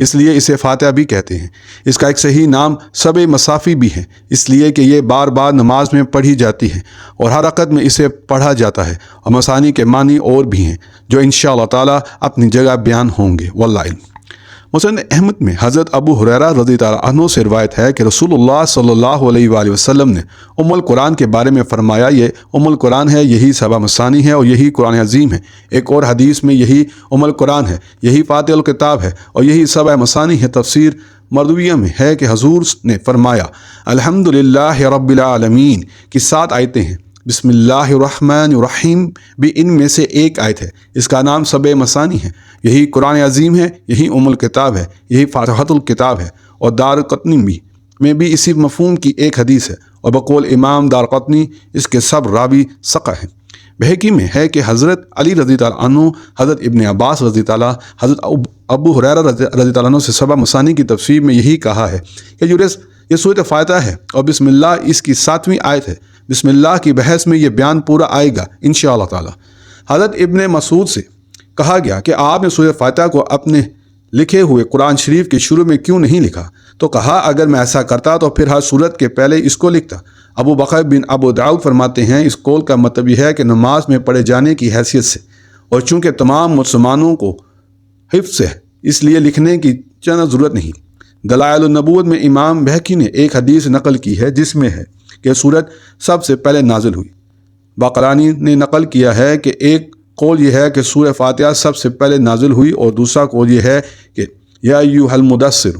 اس لیے اسے فاتحہ بھی کہتے ہیں۔ اس کا ایک صحیح نام سب مصافی بھی ہے، اس لیے کہ یہ بار بار نماز میں پڑھی جاتی ہے اور ہر رکعت میں اسے پڑھا جاتا ہے، اور مثانی کے معنی اور بھی ہیں جو انشاءاللہ تعالیٰ اپنی جگہ بیان ہوں گے۔ واللہ علم۔ مسند احمد میں حضرت ابو ہریرہ رضی اللہ عنہ سے روایت ہے کہ رسول اللہ صلی اللہ علیہ وآلہ وسلم نے ام القرآن کے بارے میں فرمایا، یہ ام القرآن ہے، یہی سبع مثانی ہے اور یہی قرآن عظیم ہے۔ ایک اور حدیث میں یہی ام القرآن ہے، یہی فاتحہ الکتاب ہے اور یہی سبع مثانی ہے۔ تفسیر مردویہ میں ہے کہ حضور نے فرمایا الحمدللہ رب العالمین کی 7 آیتیں ہیں۔ بسم اللہ الرحمن الرحیم بھی ان میں سے ایک آیت ہے۔ اس کا نام سبع مثانی ہے، یہی قرآن عظیم ہے، یہی ام الکتاب ہے، یہی فاتحۃ الکتاب ہے۔ اور دارقطنی میں بھی اسی مفہوم کی ایک حدیث ہے، اور بقول امام دارقطنی اس کے سب راوی ثقہ ہیں۔ بہقی میں ہے کہ حضرت علی رضی اللہ عنہ، حضرت ابن عباس رضی اللہ، حضرت ابو ہریرہ رضی اللہ عنہ سے سبع مثانی کی تفسیر میں یہی کہا ہے کہ یہ سورۃ فاتحہ ہے اور بسم اللہ اس کی 7ویں آیت ہے۔ بسم اللہ کی بحث میں یہ بیان پورا آئے گا انشاءاللہ تعالی۔ حضرت ابن مسعود سے کہا گیا کہ آپ نے سورۃ فاتحہ کو اپنے لکھے ہوئے قرآن شریف کے شروع میں کیوں نہیں لکھا؟ تو کہا اگر میں ایسا کرتا تو پھر ہر سورت کے پہلے اس کو لکھتا۔ ابو بکر بن ابو داؤد فرماتے ہیں اس قول کا مطلب یہ ہے کہ نماز میں پڑھے جانے کی حیثیت سے، اور چونکہ تمام مسلمانوں کو حفظ ہے اس لیے لکھنے کی چند ضرورت نہیں۔ دلائل النبوت میں امام بہقی نے ایک حدیث نقل کی ہے جس میں ہے کہ سورت سب سے پہلے نازل ہوئی۔ باقرانی نے نقل کیا ہے کہ ایک قول یہ ہے کہ سورہ فاتحہ سب سے پہلے نازل ہوئی، اور دوسرا قول یہ ہے کہ یا ایھا المدثر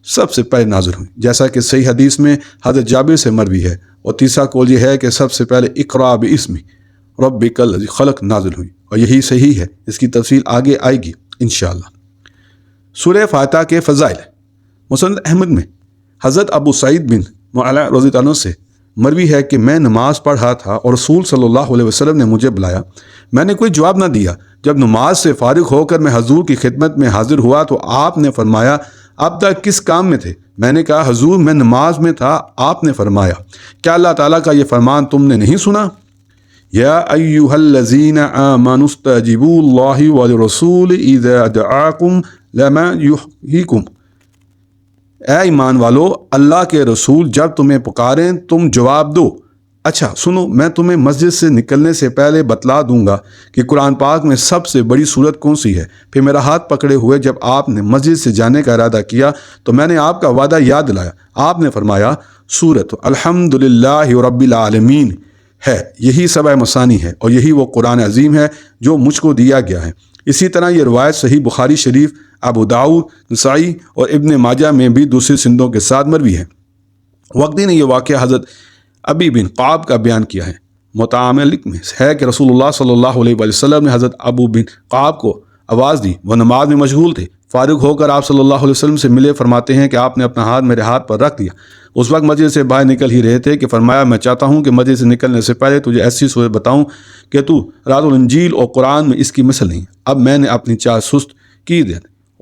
سب سے پہلے نازل ہوئی، جیسا کہ صحیح حدیث میں حضرت جابر سے مروی ہے۔ اور تیسرا قول یہ ہے کہ سب سے پہلے اقرأ باسم ربک الذی خلق نازل ہوئی، اور یہی صحیح ہے۔ اس کی تفصیل آگے آئے گی انشاءاللہ۔ سورہ فاتحہ کے فضائل۔ مسند احمد میں حضرت ابو سعید بن معلا رضی اللہ عنہ سے مروی ہے کہ میں نماز پڑھ رہا تھا اور رسول صلی اللہ علیہ وسلم نے مجھے بلایا، میں نے کوئی جواب نہ دیا۔ جب نماز سے فارغ ہو کر میں حضور کی خدمت میں حاضر ہوا تو آپ نے فرمایا اب تک کس کام میں تھے؟ میں نے کہا حضور میں نماز میں تھا۔ آپ نے فرمایا کیا اللہ تعالیٰ کا یہ فرمان تم نے نہیں سنا؟ یا ایھا الذین آمنوا استجیبوا اللہ والرسول اذا دعاکم لما یحییکم۔ اے ایمان والو، اللہ کے رسول جب تمہیں پکاریں تم جواب دو۔ اچھا سنو، میں تمہیں مسجد سے نکلنے سے پہلے بتلا دوں گا کہ قرآن پاک میں سب سے بڑی سورت کون سی ہے۔ پھر میرا ہاتھ پکڑے ہوئے جب آپ نے مسجد سے جانے کا ارادہ کیا تو میں نے آپ کا وعدہ یاد دلایا۔ آپ نے فرمایا سورت الحمدللہ رب العالمین ہے، یہی سبع مثانی ہے اور یہی وہ قرآن عظیم ہے جو مجھ کو دیا گیا ہے۔ اسی طرح یہ روایت صحیح بخاری شریف، ابو داؤد، نسائی اور ابن ماجہ میں بھی دوسری سندوں کے ساتھ مروی ہے۔ وقتی نے یہ واقعہ حضرت ابی بن قعب کا بیان کیا ہے۔ متعاملک میں ہے کہ رسول اللہ صلی اللہ علیہ وآلہ وسلم نے حضرت ابو بن قعب کو آواز دی، وہ نماز میں مشغول تھے۔ فارغ ہو کر آپ صلی اللہ علیہ وسلم سے ملے، فرماتے ہیں کہ آپ نے اپنا ہاتھ میرے ہاتھ پر رکھ دیا۔ اس وقت مسجد سے باہر نکل ہی رہے تھے کہ فرمایا میں چاہتا ہوں کہ مسجد سے نکلنے سے پہلے تجھے ایسی صورت بتاؤں کہ تو رات الانجیل اور قرآن میں اس کی مثل نہیں۔ اب میں نے اپنی چاہ سست کی دیں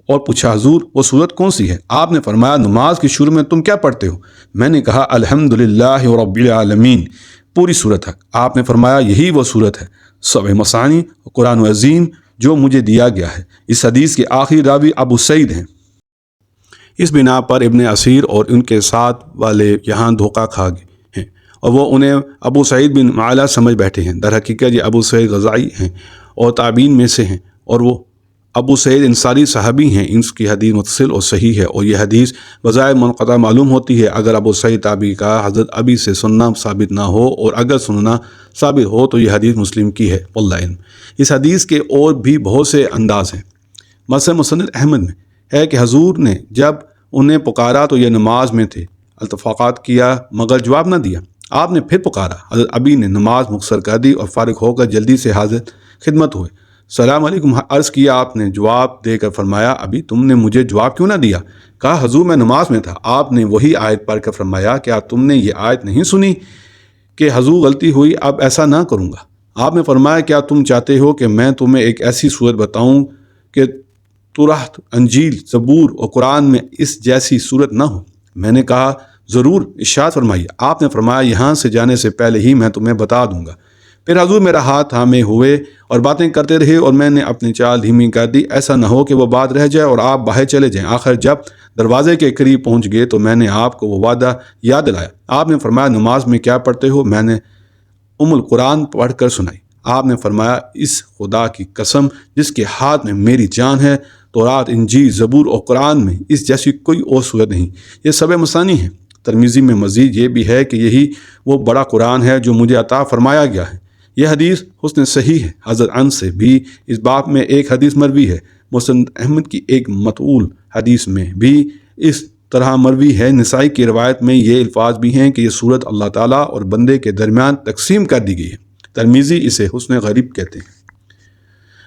اور پوچھا حضور وہ صورت کون سی ہے؟ آپ نے فرمایا نماز کے شروع میں تم کیا پڑھتے ہو؟ میں نے کہا الحمدللہ رب العالمین، پوری صورت ہے۔ آپ نے فرمایا یہی وہ صورت ہے، سبع مثانی قرآن عظیم جو مجھے دیا گیا ہے۔ اس حدیث کے آخری راوی ابو سعید ہیں۔ اس بنا پر ابن اسیر اور ان کے ساتھ والے یہاں دھوکہ کھا گئے ہیں اور وہ انہیں ابو سعید بن معلا سمجھ بیٹھے ہیں۔ در حقیقت یہ ابو سعید غزائی ہیں اور تابعین میں سے ہیں، اور وہ ابو سعید انصاری صحابی ہیں۔ ان کی حدیث متصل اور صحیح ہے، اور یہ حدیث بظاہر منقطع معلوم ہوتی ہے اگر ابو سعید تابعی کا حضرت ابی سے سننا ثابت نہ ہو، اور اگر سننا ثابت ہو تو یہ حدیث مسلم کی ہے واللہ علم۔ اس حدیث کے اور بھی بہت سے انداز ہیں۔ مثلا مسند احمد میں ہے کہ حضور نے جب انہیں پکارا تو یہ نماز میں تھے، التفاقات کیا مگر جواب نہ دیا۔ آپ نے پھر پکارا، حضرت ابی نے نماز مختصر کر دی اور فارغ ہو کر جلدی سے حاضر خدمت ہوئے۔ السلام علیکم عرض کیا، آپ نے جواب دے کر فرمایا ابھی تم نے مجھے جواب کیوں نہ دیا؟ کہا حضور میں نماز میں تھا۔ آپ نے وہی آیت پڑھ کر فرمایا کیا تم نے یہ آیت نہیں سنی کہ حضور غلطی ہوئی، اب ایسا نہ کروں گا۔ آپ نے فرمایا کیا تم چاہتے ہو کہ میں تمہیں ایک ایسی صورت بتاؤں کہ تورات، انجیل، زبور اور قرآن میں اس جیسی صورت نہ ہو؟ میں نے کہا ضرور، ارشاد فرمائیے۔ آپ نے فرمایا یہاں سے جانے سے پہلے ہی میں تمہیں بتا دوں گا۔ پھر حضور میرا ہاتھ تھامے ہوئے اور باتیں کرتے رہے اور میں نے اپنی چال دھیمی کر دی، ایسا نہ ہو کہ وہ بات رہ جائے اور آپ باہر چلے جائیں۔ آخر جب دروازے کے قریب پہنچ گئے تو میں نے آپ کو وہ وعدہ یاد دلایا۔ آپ نے فرمایا نماز میں کیا پڑھتے ہو؟ میں نے القرآن پڑھ کر سنائی۔ آپ نے فرمایا اس خدا کی قسم جس کے ہاتھ میں میری جان ہے، تورات، انجیل، زبور اور قرآن میں اس جیسی کوئی اور صورت نہیں۔ یہ سب مثانی ہے۔ ترمذی میں مزید یہ بھی ہے کہ یہی وہ بڑا قرآن ہے جو مجھے عطا فرمایا گیا ہے۔ یہ حدیث حسن صحیح ہے۔ حضرت انس سے بھی اس باب میں ایک حدیث مروی ہے۔ مسند احمد کی ایک مطول حدیث میں بھی اس طرح مروی ہے۔ نسائی کی روایت میں یہ الفاظ بھی ہیں کہ یہ صورت اللہ تعالیٰ اور بندے کے درمیان تقسیم کر دی گئی ہے۔ ترمذی اسے حسن غریب کہتے ہیں۔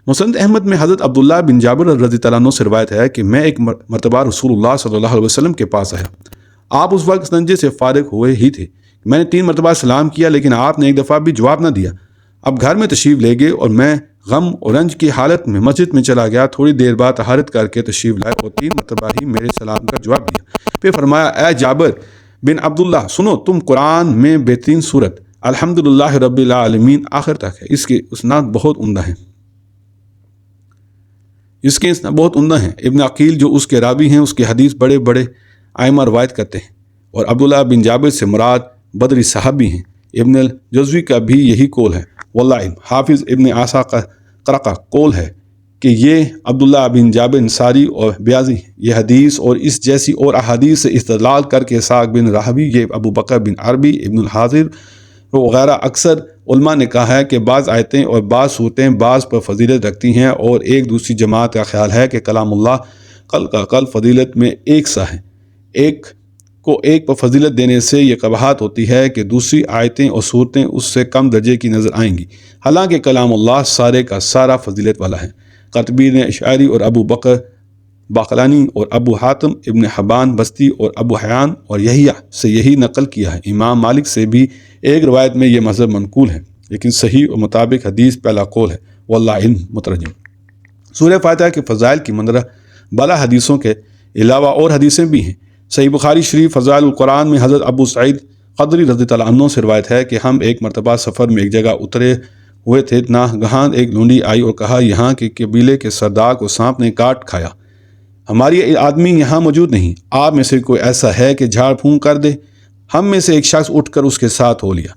مسند احمد میں حضرت عبداللہ بن جابر رضی اللہ عنہ سے روایت ہے کہ میں ایک مرتبہ رسول اللہ صلی اللہ علیہ وسلم کے پاس آیا۔ آپ اس وقت استنجے سے فارغ ہوئے ہی تھے۔ میں نے 3 مرتبہ سلام کیا لیکن آپ نے ایک دفعہ بھی جواب نہ دیا۔ اب گھر میں تشریف لے گئے اور میں غم اور رنج کی حالت میں مسجد میں چلا گیا۔ تھوڑی دیر بعد طہارت کر کے تشریف لائے اور 3 مرتبہ ہی میرے سلام کا جواب دیا۔ پھر فرمایا اے جابر بن عبداللہ سنو، تم قرآن میں بہترین صورت الحمدللہ رب العالمین آخر تک ہے۔ اس کے اسناد بہت عمدہ ہیں۔ ابن عقیل جو اس کے راوی ہیں اس کی حدیث بڑے بڑے ائمہ روایت کرتے ہیں، اور عبداللہ بن جابر سے مراد بدری صحابی ہیں۔ ابن الجوزی کا بھی یہی قول ہے۔ واللہ علم۔ حافظ ابن عسا کا قول ہے کہ یہ عبداللہ بن جابر انصاری اور بیاضی ہیں۔ یہ حدیث اور اس جیسی اور احادیث سے استدلال کر کے اسحاق بن راہوی، یہ ابو بکر بن عربی، ابن الحاضر وغیرہ اکثر علماء نے کہا ہے کہ بعض آیتیں اور بعض صورتیں بعض پر فضیلت رکھتی ہیں، اور ایک دوسری جماعت کا خیال ہے کہ کلام اللہ قل کا قل فضیلت میں ایک سا ہے۔ ایک کو ایک پر فضیلت دینے سے یہ قباحت ہوتی ہے کہ دوسری آیتیں اور صورتیں اس سے کم درجے کی نظر آئیں گی، حالانکہ کلام اللہ سارے کا سارا فضیلت والا ہے۔ قرطبی نے اشعری اور ابو بکر باقلانی اور ابو حاتم ابن حبان بستی اور ابو حیان اور یحییٰ سے یہی نقل کیا ہے۔ امام مالک سے بھی ایک روایت میں یہ مذہب منقول ہے، لیکن صحیح اور مطابق حدیث پہلا قول ہے۔ واللہ علم۔ مترجم۔ سورہ فاتحہ کے فضائل کی منظرہ بالا حدیثوں کے علاوہ اور حدیثیں بھی ہیں۔ صحیح بخاری شریف فضائل القرآن میں حضرت ابو سعید خدری رضی اللہ عنہ سے روایت ہے کہ ہم ایک مرتبہ سفر میں ایک جگہ اترے ہوئے تھے، ناگہاں ایک لونڈی آئی اور کہا یہاں کے قبیلے کے سردار کو سانپ نے کاٹ کھایا، ہماری آدمی یہاں موجود نہیں، آپ میں سے کوئی ایسا ہے کہ جھاڑ پھونک کر دے؟ ہم میں سے ایک شخص اٹھ کر اس کے ساتھ ہو لیا۔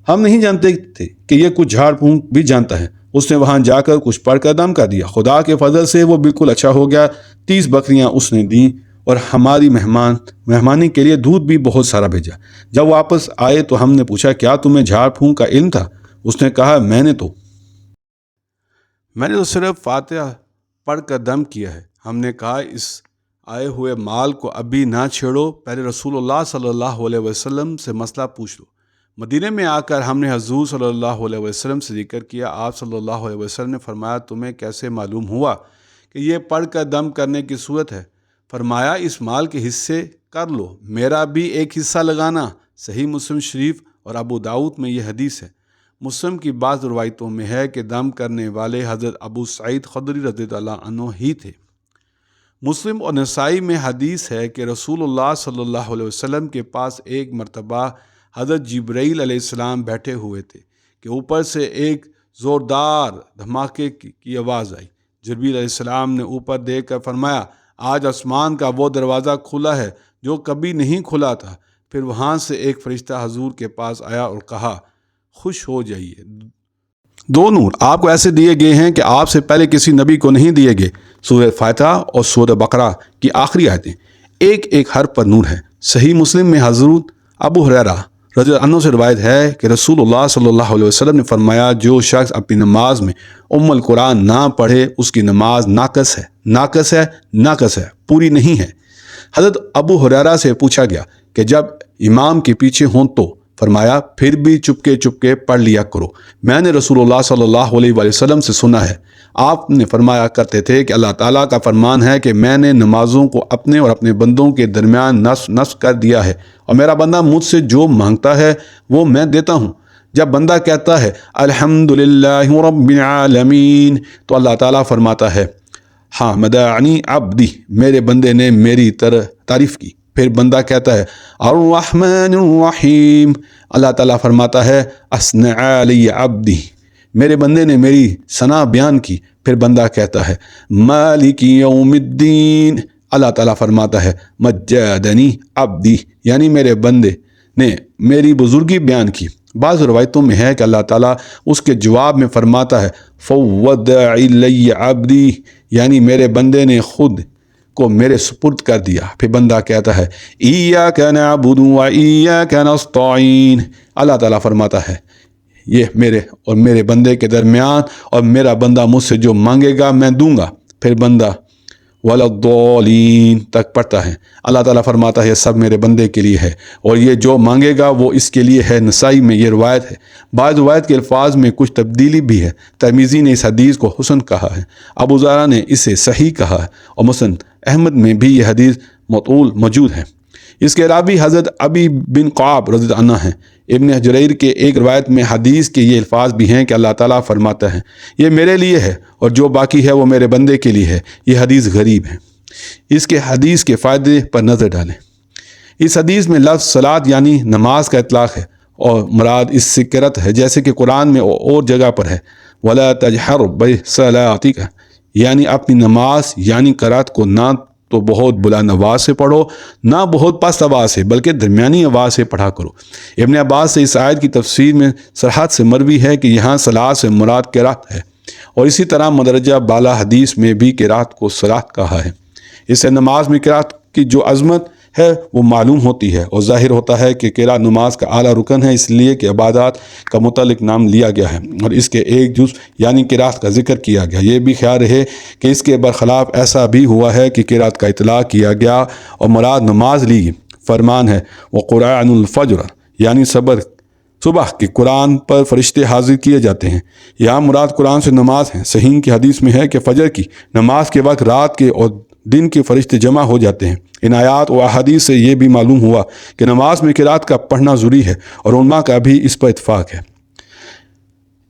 ہم نہیں جانتے تھے کہ یہ کچھ جھاڑ پھونک بھی جانتا ہے۔ اس نے وہاں جا کر کچھ پڑھ کر دم کر دیا۔ خدا کے فضل سے وہ بالکل اچھا ہو گیا۔ 30 بکریاں اس نے دیں اور ہماری مہمانی کے لیے دودھ بھی بہت سارا بھیجا۔ جب واپس آئے تو ہم نے پوچھا کیا تمہیں جھاڑ پھونک کا علم تھا؟ اس نے کہا میں نے تو صرف فاتحہ پڑھ کر دم کیا ہے۔ ہم نے کہا اس آئے ہوئے مال کو ابھی نہ چھیڑو، پہلے رسول اللہ صلی اللہ علیہ وسلم سے مسئلہ پوچھ لو۔ مدینے میں آ کر ہم نے حضور صلی اللہ علیہ وسلم سے ذکر کیا۔ آپ صلی اللہ علیہ وسلم نے فرمایا تمہیں کیسے معلوم ہوا کہ یہ پڑھ کر دم کرنے کی صورت ہے؟ فرمایا اس مال کے حصے کر لو، میرا بھی ایک حصہ لگانا۔ صحیح مسلم شریف اور ابو داؤد میں یہ حدیث ہے۔ مسلم کی بعض روایتوں میں ہے کہ دم کرنے والے حضرت ابو سعید خدری رضی اللہ عنہ ہی تھے۔ مسلم اور نسائی میں حدیث ہے کہ رسول اللہ صلی اللہ علیہ وسلم کے پاس ایک مرتبہ حضرت جبرائیل علیہ السلام بیٹھے ہوئے تھے کہ اوپر سے ایک زوردار دھماکے کی آواز آئی۔ جبرائیل علیہ السلام نے اوپر دیکھ کر فرمایا آج آسمان کا وہ دروازہ کھلا ہے جو کبھی نہیں کھلا تھا۔ پھر وہاں سے ایک فرشتہ حضور کے پاس آیا اور کہا خوش ہو جائیے، 2 نور آپ کو ایسے دیے گئے ہیں کہ آپ سے پہلے کسی نبی کو نہیں دیے گئے۔ سورہ فاتحہ اور سورہ بقرہ کی آخری آیتیں ایک ایک حرف پر نور ہے۔ صحیح مسلم میں حضرت ابو ہریرہ رضی اللہ عنہ سے روایت ہے کہ رسول اللہ صلی اللہ علیہ وسلم نے فرمایا جو شخص اپنی نماز میں القرآن نہ پڑھے اس کی نماز ناقص ہے، پوری نہیں ہے۔ حضرت ابو ہریرہ سے پوچھا گیا کہ جب امام کے پیچھے ہوں تو؟ فرمایا پھر بھی چپکے پڑھ لیا کرو، میں نے رسول اللہ صلی اللہ علیہ وسلم سے سنا ہے۔ آپ نے فرمایا کرتے تھے کہ اللہ تعالیٰ کا فرمان ہے کہ میں نے نمازوں کو اپنے اور اپنے بندوں کے درمیان نصب کر دیا ہے، اور میرا بندہ مجھ سے جو مانگتا ہے وہ میں دیتا ہوں۔ جب بندہ کہتا ہے الحمدللہ رب العالمین تو اللہ تعالیٰ فرماتا ہے ہاں مدعنی عبدی، میرے بندے نے میری تعریف کی۔ پھر بندہ کہتا ہے الرحمن الرحیم، اللہ تعالیٰ فرماتا ہے اثنى علی عبدی، میرے بندے نے میری ثنا بیان کی، پھر بندہ کہتا ہے مالک یوم الدین، اللہ تعالیٰ فرماتا ہے مجدنی عبدی، یعنی میرے بندے نے میری بزرگی بیان کی۔ بعض روایتوں میں ہے کہ اللہ تعالیٰ اس کے جواب میں فرماتا ہے فوض الی عبدی، یعنی میرے بندے نے خود کو میرے سپرد کر دیا۔ پھر بندہ کہتا ہے ایاک نعبد و ایاک نستعین، اللہ تعالیٰ فرماتا ہے یہ میرے اور میرے بندے کے درمیان، اور میرا بندہ مجھ سے جو مانگے گا میں دوں گا۔ پھر بندہ وَلَضَّالِّينَ تک پڑھتا ہے، اللہ تعالیٰ فرماتا ہے یہ سب میرے بندے کے لیے ہے، اور یہ جو مانگے گا وہ اس کے لیے ہے۔ نسائی میں یہ روایت ہے۔ بعض روایت کے الفاظ میں کچھ تبدیلی بھی ہے۔ ترمذی نے اس حدیث کو حسن کہا ہے، ابو زرع نے اسے صحیح کہا ہے، اور مسند احمد میں بھی یہ حدیث مطول موجود ہے۔ اس کے راوی حضرت ابی بن قعب رضی اللہ عنہ ہیں۔ ابن جریر کے ایک روایت میں حدیث کے یہ الفاظ بھی ہیں کہ اللہ تعالیٰ فرماتا ہے یہ میرے لیے ہے، اور جو باقی ہے وہ میرے بندے کے لیے ہے۔ یہ حدیث غریب ہے۔ اس کے حدیث کے فائدے پر نظر ڈالیں۔ اس حدیث میں لفظ صلاۃ یعنی نماز کا اطلاق ہے، اور مراد اس سے قرأت ہے، جیسے کہ قرآن میں اور جگہ پر ہے وَلَا تَجْهَرْ بِصَلَاتِكَ، یعنی اپنی نماز یعنی قرأت کو نہ تو بہت بلند آواز سے پڑھو، نہ بہت پست آواز سے، بلکہ درمیانی آواز سے پڑھا کرو۔ ابن عباس سے اس آیت کی تفسیر میں صراحت سے مروی ہے کہ یہاں صلاۃ سے مراد قرأت ہے، اور اسی طرح مدرجہ بالا حدیث میں بھی قرأت کو صلاۃ کہا ہے۔ اس سے نماز میں قرأت کی جو عظمت ہے وہ معلوم ہوتی ہے، اور ظاہر ہوتا ہے کہ قرأت نماز کا اعلیٰ رکن ہے، اس لیے کہ عبادات کا متعلق نام لیا گیا ہے اور اس کے ایک جز یعنی قرأت کا ذکر کیا گیا۔ یہ بھی خیال رہے کہ اس کے برخلاف ایسا بھی ہوا ہے کہ قرأت کا اطلاق کیا گیا اور مراد نماز لی۔ فرمان ہے وقرآن الفجر، یعنی صبح کے قرآن پر فرشتے حاضر کیے جاتے ہیں۔ یہاں مراد قرآن سے نماز ہیں۔ صحیح کی حدیث میں ہے کہ فجر کی نماز کے وقت رات کے اور دن کے فرشتے جمع ہو جاتے ہیں۔ ان آیات و احادیث سے یہ بھی معلوم ہوا کہ نماز میں قرأت کا پڑھنا ضروری ہے، اور علماء کا بھی اس پر اتفاق ہے۔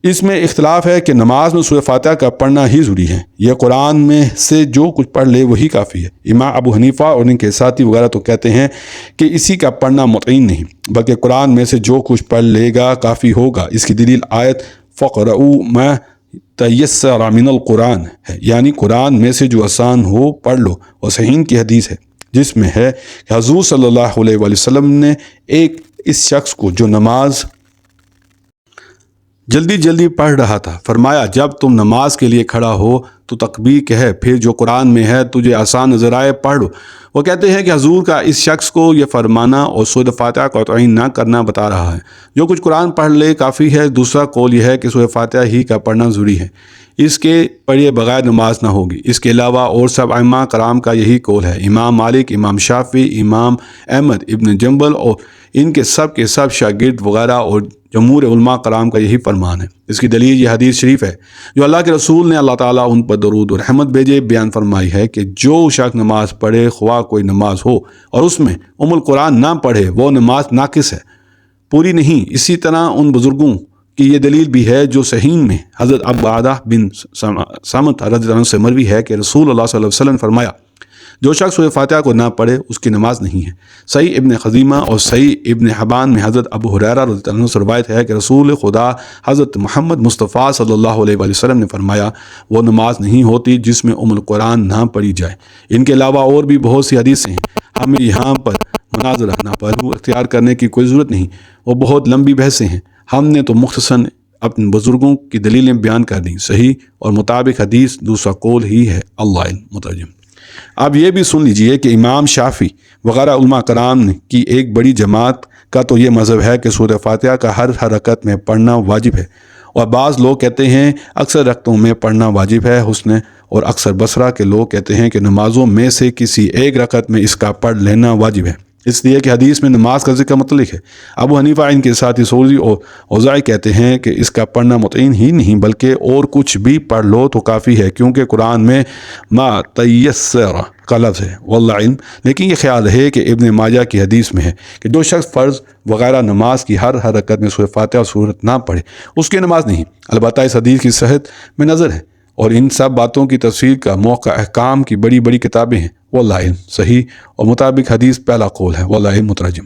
اس میں اختلاف ہے کہ نماز میں سورہ فاتحہ کا پڑھنا ہی ضروری ہے، یہ قرآن میں سے جو کچھ پڑھ لے وہی کافی ہے۔ امام ابو حنیفہ اور ان کے ساتھی وغیرہ تو کہتے ہیں کہ اسی کا پڑھنا متعین نہیں، بلکہ قرآن میں سے جو کچھ پڑھ لے گا کافی ہوگا۔ اس کی دلیل آیت فَقْرَؤُوا مَا تَيَسَّرَ مِنَ الْقُرْآنِ ہے، یعنی قرآن میں سے جو آسان ہو پڑھ لو، اور صحیح کی حدیث ہے جس میں ہے کہ حضور صلی اللہ علیہ وآلہ وسلم نے ایک اس شخص کو جو نماز جلدی پڑھ رہا تھا فرمایا جب تم نماز کے لیے کھڑا ہو تو تکبیر کہے، پھر جو قرآن میں ہے تجھے آسان نظر آئے پڑھ لو۔ وہ کہتے ہیں کہ حضور کا اس شخص کو یہ فرمانا اور سورہ فاتحہ کا تعین نہ کرنا بتا رہا ہے، جو کچھ قرآن پڑھ لے کافی ہے۔ دوسرا قول یہ ہے کہ سورہ فاتحہ ہی کا پڑھنا ضروری ہے، اس کے پڑھے بغیر نماز نہ ہوگی۔ اس کے علاوہ اور سب ائمہ کرام کا یہی قول ہے، امام مالک، امام شافعی، امام احمد ابن جنبل اور ان کے سب شاگرد وغیرہ اور جمہور علماء کرام کا یہی فرمان ہے۔ اس کی دلیل یہ حدیث شریف ہے جو اللہ کے رسول نے اللہ تعالیٰ ان پر درود اور رحمت بھیجے بیان فرمائی ہے کہ جو شخص نماز پڑھے خواہ کوئی نماز ہو اور اس میں القرآن نہ پڑھے وہ نماز ناقص ہے، پوری نہیں۔ اسی طرح ان بزرگوں کی یہ دلیل بھی ہے جو صحیح میں حضرت عبادہ بن صامت رضی اللہ عنہ سے مروی ہے کہ رسول اللہ صلی اللہ علیہ وسلم نے فرمایا جو شخص سورہ فاتحہ کو نہ پڑھے اس کی نماز نہیں ہے۔ صحیح ابن خزیمہ اور صحیح ابن حبان میں حضرت ابو ہریرہ رضی اللہ عنہ سے روایت ہے کہ رسول خدا حضرت محمد مصطفیٰ صلی اللہ علیہ وآلہ وسلم نے فرمایا وہ نماز نہیں ہوتی جس میں القرآن نہ پڑھی جائے۔ ان کے علاوہ اور بھی بہت سی حدیثیں ہیں، ہمیں یہاں پر مناظرہ نہ پہلو اختیار کرنے کی کوئی ضرورت نہیں، وہ بہت لمبی بحثیں ہیں۔ ہم نے تو مختصراً اپنے بزرگوں کی دلیلیں بیان کر دیں۔ صحیح اور مطابق حدیث دوسرا قول ہی ہے، اللہ مترجم۔ اب یہ بھی سن لیجئے کہ امام شافعی وغیرہ علماء کرام کی ایک بڑی جماعت کا تو یہ مذہب ہے کہ سورہ فاتحہ کا ہر رکعت میں پڑھنا واجب ہے، اور بعض لوگ کہتے ہیں اکثر رکعتوں میں پڑھنا واجب ہے حسن، اور اکثر بصرہ کے لوگ کہتے ہیں کہ نمازوں میں سے کسی ایک رکعت میں اس کا پڑھ لینا واجب ہے، اس لیے کہ حدیث میں نماز کا ذکر متعلق ہے۔ ابو حنیفہ ان کے ساتھی ثوری اور اوزاعی کہتے ہیں کہ اس کا پڑھنا متعین ہی نہیں بلکہ اور کچھ بھی پڑھ لو تو کافی ہے، کیونکہ قرآن میں ما تیسر کا لفظ ہے، واللہ علم۔ لیکن یہ خیال رہے کہ ابن ماجہ کی حدیث میں ہے کہ جو شخص فرض وغیرہ نماز کی ہر رکعت میں سورہ فاتحہ اور سورت نہ پڑھے اس کی نماز نہیں۔ البتہ اس حدیث کی صحت میں نظر ہے، اور ان سب باتوں کی تفسیر کا موقع احکام کی بڑی کتابیں ہیں، واللہ علم۔ صحیح اور مطابق حدیث پہلا قول ہے، واللہ علم مترجم۔